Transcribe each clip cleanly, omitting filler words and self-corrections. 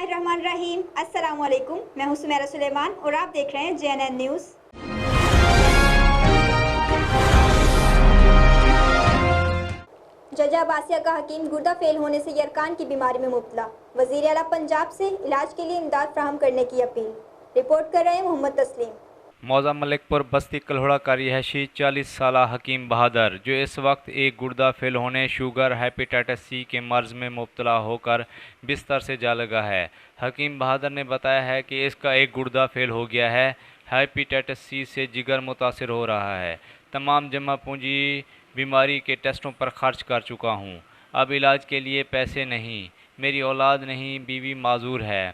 बिस्मिल्लाहिर्रहमानिर्रहीम। अस्सलाम वालेकुम। मैं हूं सुमेरा सुलेमान और आप देख रहे हैं JNN न्यूज़। जजा अब्बासिया का हकीम गुर्दा फेल होने से यरकान की बीमारी में मुब्तला। वज़ीर आला पंजाब से इलाज के लिए इमदाद फराहम करने की अपील। रिपोर्ट कर रहे हैं मोहम्मद तस्लीम। मौजा मलिकपुर बस्ती कल्होड़ा का रिहायशी 40 साल हकीम बहादुर, जो इस वक्त एक गुर्दा फेल होने, शुगर, हेपेटाइटिस सी के मर्ज में मुब्तला होकर बिस्तर से जा लगा है। हकीम बहादुर ने बताया है कि इसका एक गुर्दा फेल हो गया है। हेपेटाइटिस सी से जिगर मुतासिर हो रहा है। तमाम जमा पूंजी बीमारी के टेस्टों पर खर्च कर चुका हूँ। अब इलाज के लिए पैसे नहीं, मेरी औलाद नहीं, बीवी माजूर है।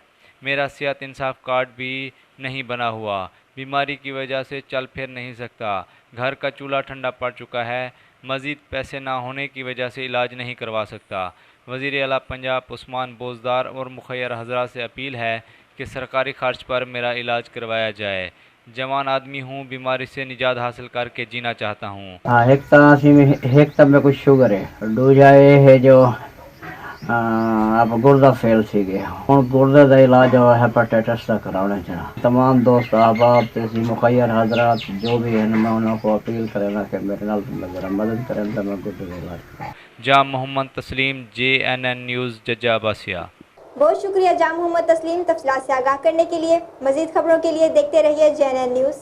मेरा सेहत इंसाफ कार्ड भी नहीं बना हुआ। बीमारी की वजह से चल फिर नहीं सकता। घर का चूल्हा ठंडा पड़ चुका है। मज़ीद पैसे ना होने की वजह से इलाज नहीं करवा सकता। वज़ीर आला पंजाब उस्मान बोजदार और मुखय्यर हज़रात से अपील है कि सरकारी खर्च पर मेरा इलाज करवाया जाए। जवान आदमी हूँ, बीमारी से निजात हासिल करके जीना चाहता हूँ। हाँ, एक तब में कुछ शुगर है, दूजा ये है जो आप गुर्दा फेल सीगे हूँ गुर्दे का इलाज और हेपेटाइटिस का कराना चाह तमाम दोस्त अहबाब तसी मुखय्यर हजरात जो भी है मैं उनको अपील करें कि मेरे नाल जरा मदद करें तो मैं गुर्दे का इलाज कराऊं। जा मोहम्मद तस्लीम, JNN न्यूज़, जजा अब्बासिया। बहुत शुक्रिया जा मोहम्मद तस्लीम तफसीलात से आगाह करने के लिए। मज़ीद खबरों के लिए देखते रहिए JNN न्यूज़।